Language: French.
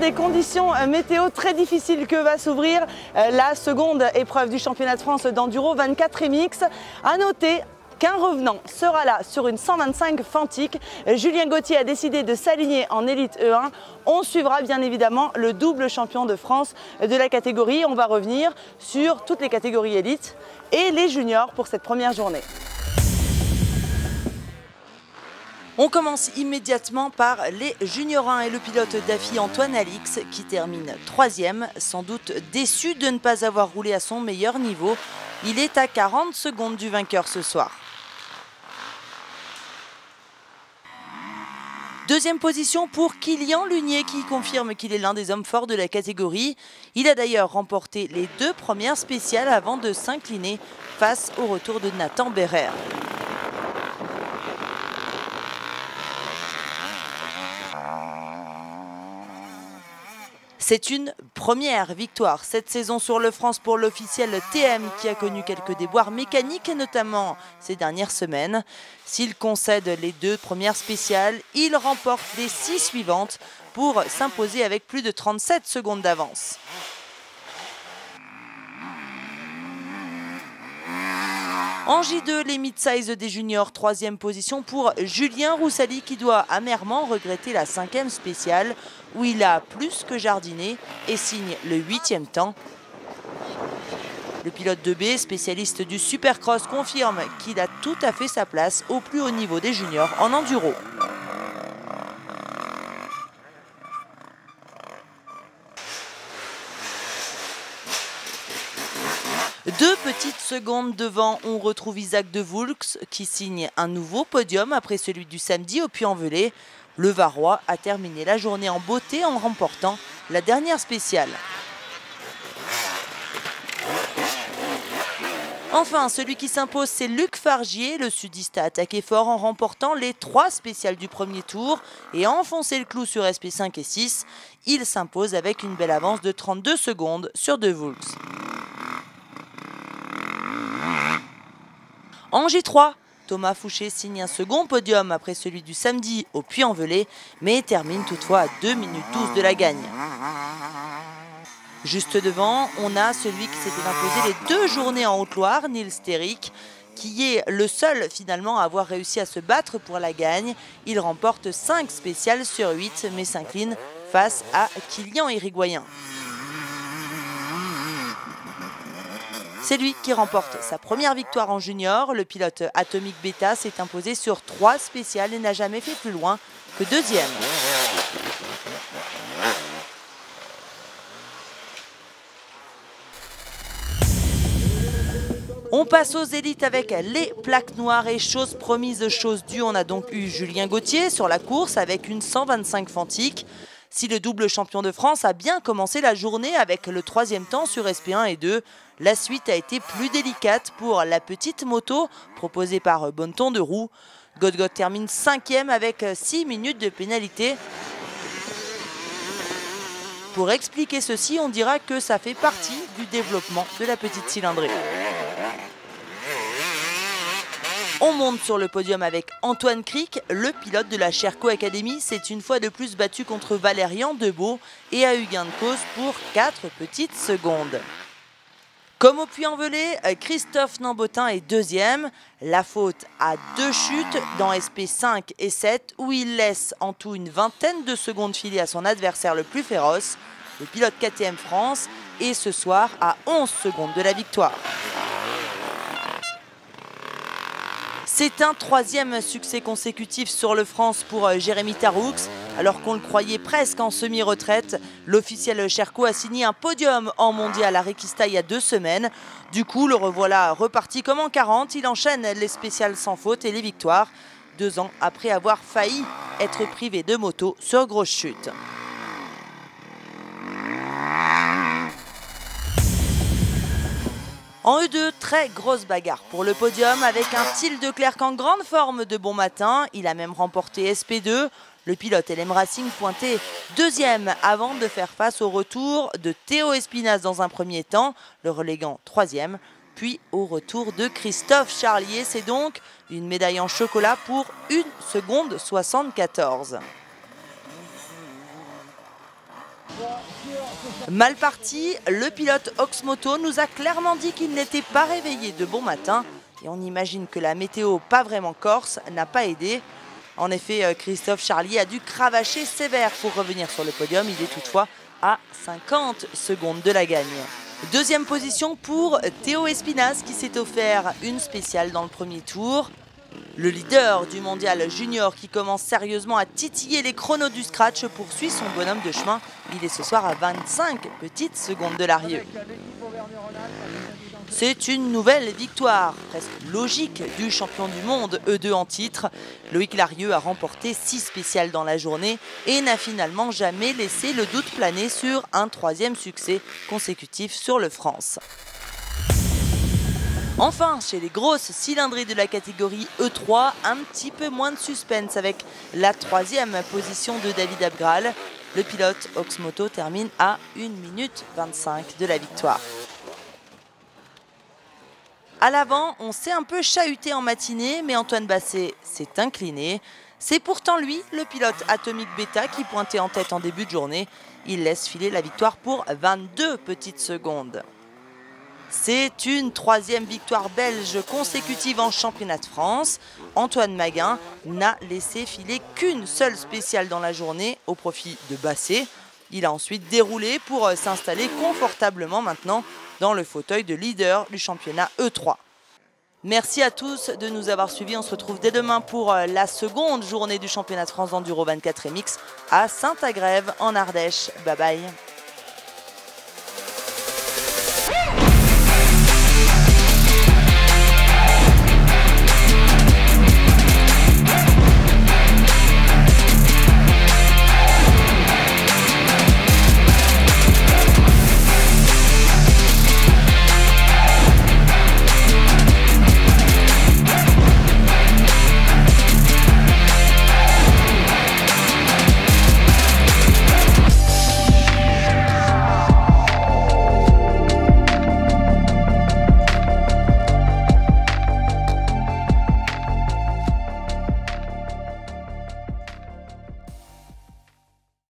des conditions météo très difficiles que va s'ouvrir la seconde épreuve du championnat de France d'enduro 24 MX. À noter qu'un revenant sera là sur une 125 Fantic. Julien Gauthier a décidé de s'aligner en élite E1. On suivra bien évidemment le double champion de France de la catégorie. On va revenir sur toutes les catégories élites et les juniors pour cette première journée. On commence immédiatement par les juniors 1 et le pilote d'AFI Antoine Alix qui termine 3e, sans doute déçu de ne pas avoir roulé à son meilleur niveau. Il est à 40 secondes du vainqueur ce soir. Deuxième position pour Kilian Lunier qui confirme qu'il est l'un des hommes forts de la catégorie. Il a d'ailleurs remporté les 2 premières spéciales avant de s'incliner face au retour de Nathan Bérère. C'est une première victoire cette saison sur le France pour l'officiel TM qui a connu quelques déboires mécaniques, notamment ces dernières semaines. S'il concède les 2 premières spéciales, il remporte les 6 suivantes pour s'imposer avec plus de 37 secondes d'avance. En J2, les mid-size des juniors, 3e position pour Julien Roussali qui doit amèrement regretter la 5e spéciale où il a plus que jardiné et signe le 8e temps. Le pilote de B, spécialiste du Supercross, confirme qu'il a tout à fait sa place au plus haut niveau des juniors en enduro. Deux petites secondes devant, on retrouve Isaac De Voulx qui signe un nouveau podium après celui du samedi au Puy-en-Velay. Le Varois a terminé la journée en beauté en remportant la dernière spéciale. Enfin, celui qui s'impose, c'est Luc Fargier. Le sudiste a attaqué fort en remportant les 3 spéciales du premier tour et a enfoncé le clou sur SP5 et 6. Il s'impose avec une belle avance de 32 secondes sur De Voulx. En J3, Thomas Fouché signe un second podium après celui du samedi au Puy-en-Velay, mais termine toutefois à 2 minutes 12 de la gagne. Juste devant, on a celui qui s'était imposé les 2 journées en Haute-Loire, Nils Terick, qui est le seul finalement à avoir réussi à se battre pour la gagne. Il remporte 5 spéciales sur 8, mais s'incline face à Kilian Irigoyen. C'est lui qui remporte sa première victoire en junior. Le pilote Atomic Beta s'est imposé sur 3 spéciales et n'a jamais fait plus loin que 2e. On passe aux élites avec les plaques noires et chose promise, chose due. On a donc eu Julien Gauthier sur la course avec une 125 Fantic. Si le double champion de France a bien commencé la journée avec le 3e temps sur SP1 et 2, la suite a été plus délicate pour la petite moto proposée par Bonneton de Roux. Godgot termine 5e avec 6 minutes de pénalité. Pour expliquer ceci, on dira que ça fait partie du développement de la petite cylindrée. On monte sur le podium avec Antoine Cric, le pilote de la Sherco Academy. C'est une fois de plus battu contre Valérian Debeau et a eu gain de cause pour 4 petites secondes. Comme au Puy-en-Velay, Christophe Nambotin est 2e. La faute à 2 chutes dans SP5 et 7 où il laisse en tout une vingtaine de secondes filer à son adversaire le plus féroce. Le pilote KTM France est ce soir à 11 secondes de la victoire. C'est un 3e succès consécutif sur le France pour Jérémy Taroux. Alors qu'on le croyait presque en semi-retraite, l'officiel Sherco a signé un podium en mondial à Requista il y a 2 semaines. Du coup, le revoilà reparti comme en 40. Il enchaîne les spéciales sans faute et les victoires, 2 ans après avoir failli être privé de moto sur grosse chute. En E2, très grosse bagarre pour le podium avec un Thiel de Clercq en grande forme de bon matin. Il a même remporté SP2. Le pilote LM Racing pointait 2e avant de faire face au retour de Théo Espinas dans un premier temps, le reléguant 3e. Puis au retour de Christophe Charlier, c'est donc une médaille en chocolat pour 1 seconde 74. Mal parti, le pilote Oxmoto nous a clairement dit qu'il n'était pas réveillé de bon matin. Et on imagine que la météo pas vraiment corse n'a pas aidé. En effet, Christophe Charlier a dû cravacher sévère pour revenir sur le podium. Il est toutefois à 50 secondes de la gagne. Deuxième position pour Théo Espinasse qui s'est offert une spéciale dans le premier tour. Le leader du mondial junior qui commence sérieusement à titiller les chronos du scratch poursuit son bonhomme de chemin. Il est ce soir à 25 petites secondes de Larieux. C'est une nouvelle victoire, presque logique, du champion du monde E2 en titre. Loïc Larieux a remporté 6 spéciales dans la journée et n'a finalement jamais laissé le doute planer sur un troisième succès consécutif sur le France. Enfin, chez les grosses cylindrées de la catégorie E3, un petit peu moins de suspense avec la troisième position de David Abgral. Le pilote Oxmoto termine à 1 minute 25 de la victoire. À l'avant, on s'est un peu chahuté en matinée, mais Antoine Basset s'est incliné. C'est pourtant lui, le pilote Atomic Beta, qui pointait en tête en début de journée. Il laisse filer la victoire pour 22 petites secondes. C'est une troisième victoire belge consécutive en championnat de France. Antoine Maguin n'a laissé filer qu'une seule spéciale dans la journée au profit de Basset. Il a ensuite déroulé pour s'installer confortablement maintenant dans le fauteuil de leader du championnat E3. Merci à tous de nous avoir suivis. On se retrouve dès demain pour la seconde journée du championnat de France d'Enduro 24 MX à Saint-Agrève en Ardèche. Bye bye.